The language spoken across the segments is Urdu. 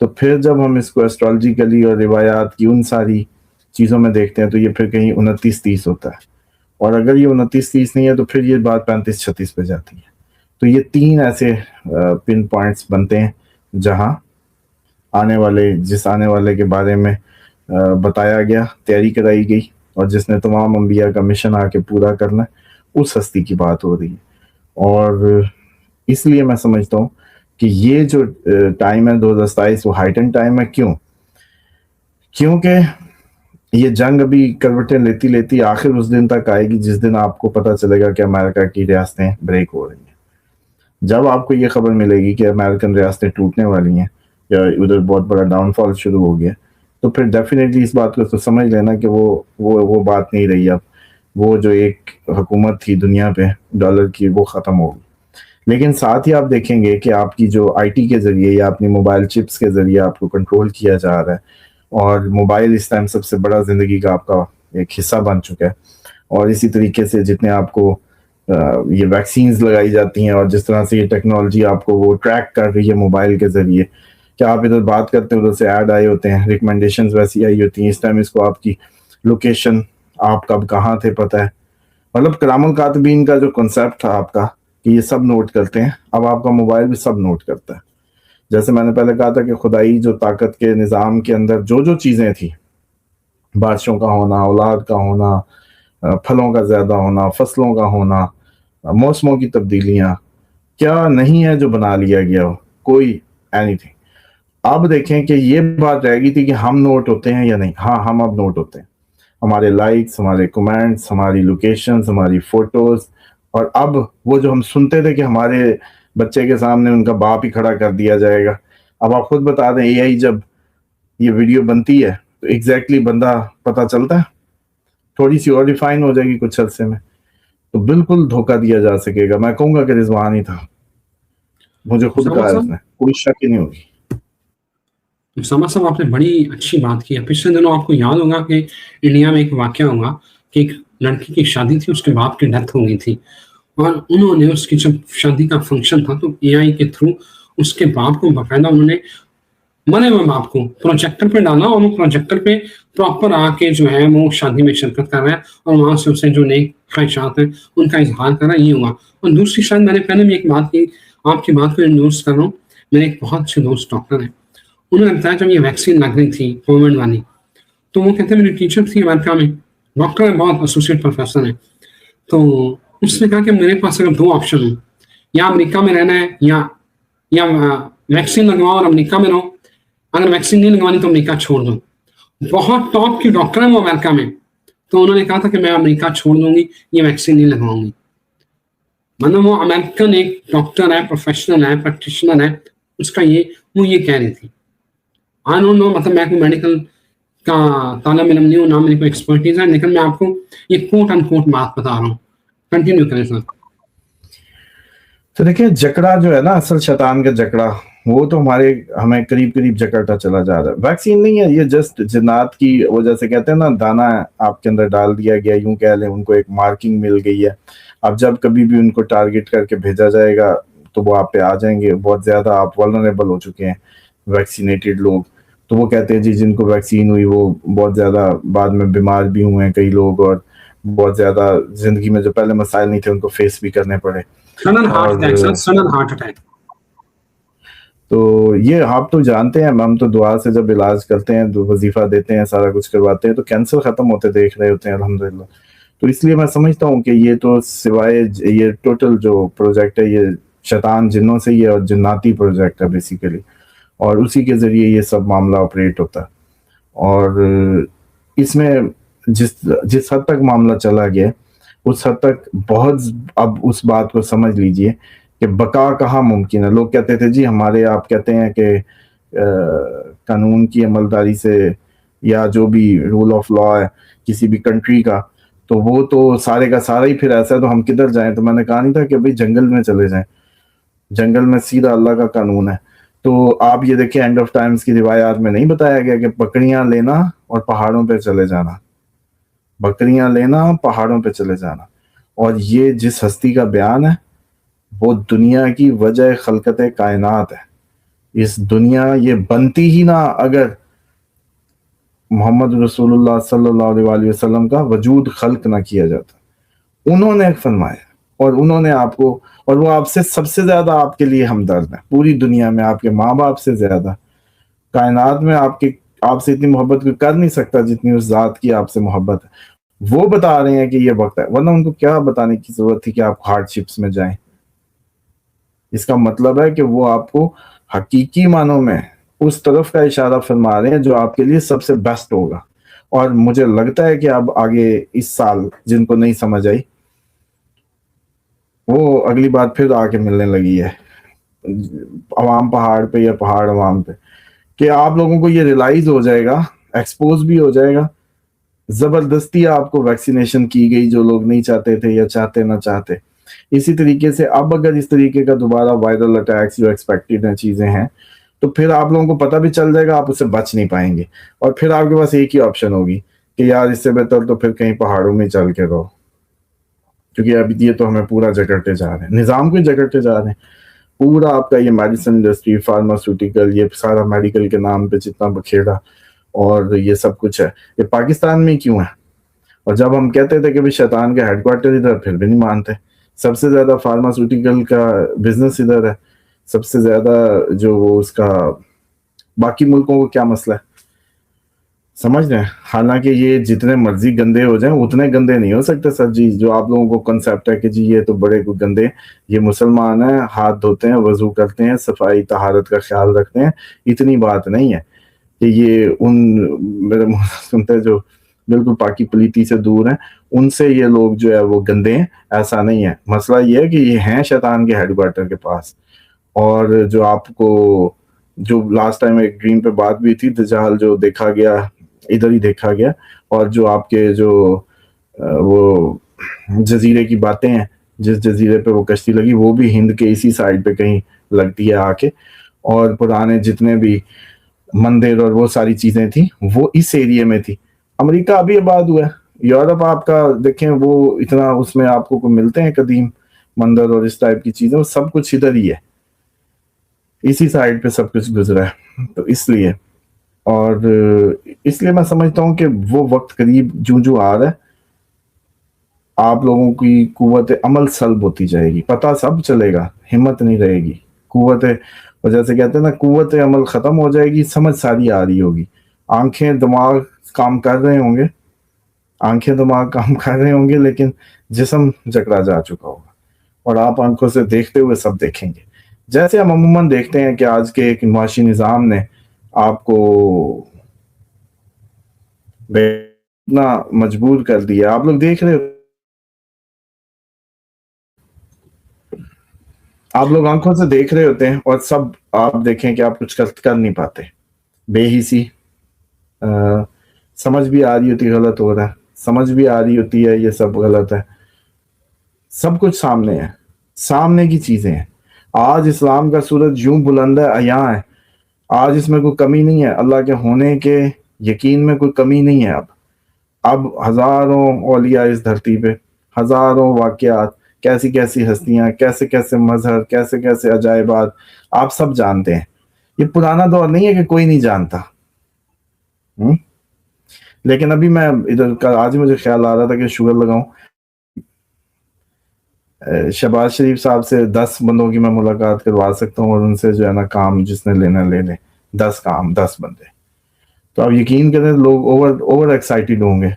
تو پھر جب ہم اس کو ایسٹرالوجیکلی اور روایات کی ان ساری چیزوں میں دیکھتے ہیں تو یہ پھر کہیں 29-30 ہوتا ہے، اور اگر یہ 29-30 نہیں ہے تو پھر یہ بات 35-36 پہ جاتی ہے. تو یہ 3 ایسے پن پوائنٹس بنتے ہیں جہاں آنے والے کے بارے میں بتایا گیا، تیاری کرائی گئی، اور جس نے تمام انبیاء کا مشن آ کے پورا کرنا ہے، اس ہستی کی بات ہو رہی ہے. اور اس لیے میں سمجھتا ہوں کہ یہ جو ٹائم ہے 2027 وہ ہائٹن ٹائم ہے. کیونکہ یہ جنگ ابھی کروٹیں لیتی آخر اس دن تک آئے گی جس دن آپ کو پتہ چلے گا کہ امریکہ کی ریاستیں بریک ہو رہی ہیں. جب آپ کو یہ خبر ملے گی کہ امریکن ریاستیں ٹوٹنے والی ہیں یا ادھر بہت بڑا ڈاؤن فال شروع ہو گیا، تو پھر ڈیفینیٹلی اس بات کو تو سمجھ لینا کہ وہ بات نہیں رہی. اب وہ جو ایک حکومت تھی دنیا پہ ڈالر کی، وہ ختم ہوگی. لیکن ساتھ ہی آپ دیکھیں گے کہ آپ کی جو آئی ٹی کے ذریعے یا اپنی موبائل چپس کے ذریعے آپ کو کنٹرول کیا جا رہا ہے، اور موبائل اس ٹائم سب سے بڑا زندگی کا آپ کا ایک حصہ بن چکا ہے. اور اسی طریقے سے جتنے آپ کو یہ ویکسینز لگائی جاتی ہیں، اور جس طرح سے یہ ٹیکنالوجی آپ کو وہ ٹریک کر رہی ہے موبائل کے ذریعے، کہ آپ ادھر بات کرتے ہیں ادھر سے ایڈ آئے ہوتے ہیں، ریکمنڈیشنز ویسی آئی ہوتی ہیں. اس ٹائم اس کو آپ کی لوکیشن، آپ کب کہاں تھے پتہ ہے. مطلب کرام الکاتبین کا جو کنسیپٹ تھا آپ کا کہ یہ سب نوٹ کرتے ہیں، اب آپ کا موبائل بھی سب نوٹ کرتا ہے. جیسے میں نے پہلے کہا تھا کہ خدائی جو طاقت کے نظام کے اندر جو چیزیں تھیں، بارشوں کا ہونا، اولاد کا ہونا، پھلوں کا زیادہ ہونا، فصلوں کا ہونا، موسموں کی تبدیلیاں، کیا نہیں ہے جو بنا لیا گیا ہو، کوئی اینی تھنگ. اب دیکھیں کہ یہ بات رہ گئی تھی کہ ہم نوٹ ہوتے ہیں یا نہیں. ہاں، ہم اب نوٹ ہوتے ہیں. ہمارے لائکس، ہمارے کمنٹس، ہماری لوکیشنز، ہماری فوٹوز. اور اب وہ جو ہم سنتے تھے کہ ہمارے بچے کے سامنے ان کا باپ ہی کھڑا کر دیا جائے گا، اب آپ خود بتا دیں اے آئی جب یہ ویڈیو بنتی ہے تو ایگزیکٹلی بندہ پتہ چلتا ہے، تھوڑی سی اور ریفائن ہو جائے گی کچھ عرصے میں، تو بالکل دھوکہ دیا جا سکے گا. میں کہوں گا کہ رضوان ہی تھا، مجھے خود کہا اس نے، کوئی شک ہی نہیں ہوگی. اسامہ صاحب، آپ نے بڑی اچھی بات کی ہے. پچھلے دنوں آپ کو یاد ہوگا کہ انڈیا میں ایک واقعہ ہوا کہ ایک لڑکی کی شادی تھی، اس کے باپ کی ڈیتھ ہو گئی تھی، اور انہوں نے اس کی جب شادی کا فنکشن تھا تو اے آئی کے تھرو اس کے باپ کو باقاعدہ انہوں نے مرے ہوئے باپ کو پروجیکٹر پہ ڈالا، اور وہ پروجیکٹر پہ پراپر آ کے جو ہے وہ شادی میں شرکت کر رہا ہے، اور وہاں سے اسے جو نئی خواہشات ہیں ان کا اظہار کر رہا ہے. یہ ہوا. اور دوسری شاید میں نے پہلے بھی ایک بات کی، آپ کی بات کو انڈورس کر رہا ہوں. میرے ایک بہت اچھے دوست ڈاکٹر ہیں، انہوں نے بتایا جب یہ ویکسین لگ رہی تھی کووڈ والی، تو وہ کہتے ہیں میری ٹیچر تھی امریکہ میں، ڈاکٹر ہے، بہت ایسوسیٹ پروفیسر ہیں. تو اس نے کہا کہ میرے پاس اگر 2 آپشن ہوں، یا امریکہ میں رہنا ہے یا ویکسین لگواؤ اور امریکہ میں رہو. اگر ویکسین نہیں لگوانی تو امریکہ چھوڑ دو. بہت ٹاپ کی ڈاکٹر ہیں وہ امریکہ میں، تو انہوں نے کہا تھا کہ میں امریکہ چھوڑ دوں گی، یہ ویکسین نہیں لگواؤں گی. مطلب وہ امریکن ایک ڈاکٹر ہے، پروفیشنل ہے، پریکٹیشنر ہے، اس کا وہ یہ کہہ رہی تھی. آئی ڈونٹ نو، مطلب میں کوئی میڈیکل کا طالب علم نہیں ہوں، نہ میری کوئی ایکسپرٹیز ہے، لیکن میں آپ کو یہ کوٹ ان کوٹ بات بتا رہا ہوں. کنٹینیو کریں سر. تو دیکھیں، جکڑا جو ہے نا، اصل شیطان کا جکڑا، وہ تو ہمیں قریب جکڑتا چلا جا رہا ہے. ویکسین نہیں ہے، یہ جسٹ جنات کی وجہ سے کہتے ہیں نا، دانا آپ کے اندر ڈال دیا گیا، یوں کہہ لیں، ان کو ایک مارکنگ مل گئی ہے. اب جب کبھی بھی ان کو ٹارگٹ کر کے بھیجا جائے گا تو وہ آپ پہ آ جائیں گے. بہت زیادہ آپ ولنریبل ہو چکے ہیں ویکسینیٹڈ لوگ. تو وہ کہتے ہیں جی جن کو ویکسین ہوئی وہ بہت زیادہ بعد میں بیمار بھی ہوئے ہیں کئی لوگ، اور بہت زیادہ زندگی میں جو پہلے مسائل نہیں تھے ان کو فیس بھی کرنے پڑے. Heart attack. تو یہ آپ تو جانتے ہیں، ہم تو دعا سے جب علاج کرتے ہیں، وظیفہ دیتے ہیں، سارا کچھ کرواتے ہیں، تو کینسر ختم ہوتے دیکھ رہے ہوتے ہیں الحمدللہ. تو اس لیے میں سمجھتا ہوں کہ یہ تو سوائے یہ ٹوٹل جو پروجیکٹ ہے یہ شیطان جنوں سے ہی ہے، اور جناتی پروجیکٹ ہے بیسیکلی، اور اسی کے ذریعے یہ سب معاملہ آپریٹ ہوتا ہے. اور اس میں جس حد تک معاملہ چلا گیا اس حد تک بہت، اب اس بات کو سمجھ لیجئے کہ بقا کہاں ممکن ہے. لوگ کہتے تھے جی ہمارے، آپ کہتے ہیں کہ قانون کی عملداری سے یا جو بھی رول آف لا ہے کسی بھی کنٹری کا، تو وہ تو سارے کا سارا ہی پھر ایسا ہے تو ہم کدھر جائیں. تو میں نے کہا نہیں تھا کہ بھئی جنگل میں چلے جائیں، جنگل میں سیدھا اللہ کا قانون ہے. تو آپ یہ دیکھیں اینڈ آف ٹائمز کی روایات میں نہیں بتایا گیا کہ بکریاں لینا اور پہاڑوں پہ چلے جانا، بکریاں لینا پہاڑوں پہ چلے جانا. اور یہ جس ہستی کا بیان ہے وہ دنیا کی وجہ خلقت کائنات ہے. اس دنیا یہ بنتی ہی نہ اگر محمد رسول اللہ صلی اللہ علیہ وسلم کا وجود خلق نہ کیا جاتا. انہوں نے فرمایا اور انہوں نے آپ کو، اور وہ آپ سے سب سے زیادہ آپ کے لیے ہمدرد ہے پوری دنیا میں، آپ کے ماں باپ سے زیادہ کائنات میں آپ سے اتنی محبت کوئی کر نہیں سکتا جتنی اس ذات کی آپ سے محبت ہے. وہ بتا رہے ہیں کہ یہ وقت ہے، ورنہ ان کو کیا بتانے کی ضرورت تھی کہ آپ ہارڈ شپس میں جائیں. اس کا مطلب ہے کہ وہ آپ کو حقیقی معنوں میں اس طرف کا اشارہ فرما رہے ہیں جو آپ کے لیے سب سے بیسٹ ہوگا. اور مجھے لگتا ہے کہ اب آگے اس سال جن کو نہیں سمجھ آئی وہ اگلی بات پھر آ کے ملنے لگی ہے عوام پہاڑ پہ یا پہاڑ عوام پہ، کہ آپ لوگوں کو یہ ریلائز ہو جائے گا، ایکسپوز بھی ہو جائے گا. زبردستی آپ کو ویکسینیشن کی گئی جو لوگ نہیں چاہتے تھے یا چاہتے نہ چاہتے. اسی طریقے سے اب اگر اس طریقے کا دوبارہ وائرل اٹیکس جو ایکسپیکٹڈ ہیں چیزیں ہیں تو پھر آپ لوگوں کو پتہ بھی چل جائے گا، آپ اس سے بچ نہیں پائیں گے. اور پھر آپ کے پاس ایک ہی آپشن ہوگی کہ یار اس سے بہتر تو پھر کہیں پہاڑوں میں چل کے رہو، کیونکہ ابھی یہ تو ہمیں پورا جگڑتے جا رہے ہیں، نظام کو جگڑتے جا رہے ہیں. پورا آپ کا یہ میڈیسن انڈسٹری، فارماسیوٹیکل، یہ سارا میڈیکل کے نام پہ جتنا بکھیڑا اور یہ سب کچھ ہے یہ پاکستان میں کیوں ہے؟ اور جب ہم کہتے تھے کہ بھی شیطان کا ہیڈ کوارٹر ادھر، پھر بھی نہیں مانتے. سب سے زیادہ فارماسیوٹیکل کا بزنس ادھر ہے، سب سے زیادہ جو وہ اس کا، باقی ملکوں کو کیا مسئلہ ہے؟ سمجھ رہے ہیں؟ حالانکہ یہ جتنے مرضی گندے ہو جائیں اتنے گندے نہیں ہو سکتے سر جی. جو آپ لوگوں کو کنسیپٹ ہے کہ جی یہ تو بڑے گندے، یہ مسلمان ہیں، ہاتھ دھوتے ہیں، وضو کرتے ہیں، صفائی طہارت کا خیال رکھتے ہیں، اتنی بات نہیں ہے کہ یہ ان میرے منہ سنتے جو بالکل پاکی پلیتی سے دور ہیں ان سے یہ لوگ جو ہے وہ گندے ہیں. ایسا نہیں ہے. مسئلہ یہ ہے کہ یہ ہیں شیطان کے ہیڈ کوارٹر کے پاس. اور جو آپ کو جو لاسٹ ٹائم ایک ڈریم پہ بات بھی تھی، دجال جو دیکھا گیا ادھر ہی دیکھا گیا، اور جو آپ کے جو وہ جزیرے کی باتیں ہیں، جس جزیرے پہ وہ کشتی لگی وہ بھی ہند کے اسی سائڈ پہ کہیں لگتی ہے آ کے. اور پرانے جتنے بھی مندر اور وہ ساری چیزیں تھیں وہ اس ایریے میں تھی. امریکہ ابھی آباد ہوا ہے، یورپ آپ کا دیکھیں وہ اتنا اس میں آپ کو ملتے ہیں قدیم مندر اور اس ٹائپ کی چیزیں، وہ سب کچھ ادھر ہی ہے، اسی سائڈ پہ سب کچھ گزرا ہے. تو اس لیے میں سمجھتا ہوں کہ وہ وقت قریب جو آ رہا ہے آپ لوگوں کی قوت عمل سلب ہوتی جائے گی. پتہ سب چلے گا، ہمت نہیں رہے گی. اور جیسے کہتے ہیں نا قوت عمل ختم ہو جائے گی، سمجھ ساری آ رہی ہوگی. آنکھیں دماغ کام کر رہے ہوں گے لیکن جسم جکڑا جا چکا ہوگا اور آپ آنکھوں سے دیکھتے ہوئے سب دیکھیں گے. جیسے ہم عموماً دیکھتے ہیں کہ آج کے ایک معاشی نظام نے آپ کو اتنا مجبور کر دیا. آپ لوگ دیکھ رہے ہو، آپ لوگ آنکھوں سے دیکھ رہے ہوتے ہیں اور سب آپ دیکھیں کہ آپ کچھ کر نہیں پاتے. بے حسی سمجھ بھی آ رہی ہوتی غلط ہو رہا ہے، سمجھ بھی آ رہی ہوتی ہے یہ سب غلط ہے. سب کچھ سامنے ہے، سامنے کی چیزیں ہیں. آج اسلام کا سورج یوں بلند ہے، عیاں ہے. آج اس میں کوئی کمی نہیں ہے، اللہ کے ہونے کے یقین میں کوئی کمی نہیں ہے. اب ہزاروں اولیاء اس دھرتی پہ، ہزاروں واقعات، کیسی کیسی ہستیاں، کیسے کیسے مظہر، کیسے کیسے عجائبات آپ سب جانتے ہیں. یہ پرانا دور نہیں ہے کہ کوئی نہیں جانتا. لیکن ابھی میں ادھر آج مجھے خیال آ رہا تھا کہ شوگر لگاؤں. شہباز شریف صاحب سے 10 بندوں کی میں ملاقات کروا سکتا ہوں اور ان سے جو ہے نا کام جس نے لینا لے لے. 10 کام 10 بندے. تو آپ یقین کریں لوگ اوور ایکسائٹیڈ ہوں گے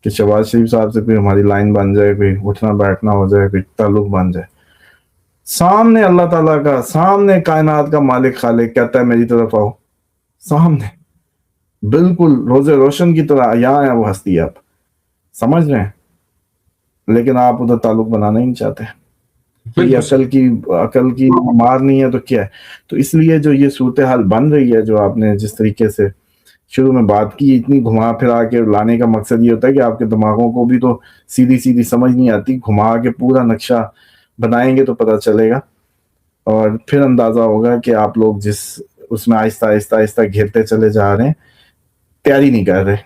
کہ شہباز شریف صاحب سے کوئی ہماری لائن بن جائے، کوئی اٹھنا بیٹھنا ہو جائے، کوئی تعلق بن جائے. سامنے اللہ تعالیٰ کا، سامنے کائنات کا مالک خالق کہتا ہے میری طرف آؤ. سامنے بالکل روزے روشن کی طرح یہاں ہے وہ ہستی. آپ سمجھ رہے ہیں، لیکن آپ ادھر تعلق بنانا ہی نہیں چاہتے. یہ عقل کی مار نہیں ہے تو کیا ہے؟ تو اس لیے جو یہ صورتحال بن رہی ہے، جو آپ نے جس طریقے سے شروع میں بات کی، اتنی گھما پھرا کے لانے کا مقصد یہ ہوتا ہے کہ آپ کے دماغوں کو بھی تو سیدھی سمجھ نہیں آتی. گھما کے پورا نقشہ بنائیں گے تو پتہ چلے گا اور پھر اندازہ ہوگا کہ آپ لوگ جس اس میں آہستہ آہستہ گھیرتے چلے جا رہے ہیں، تیاری نہیں کر رہے.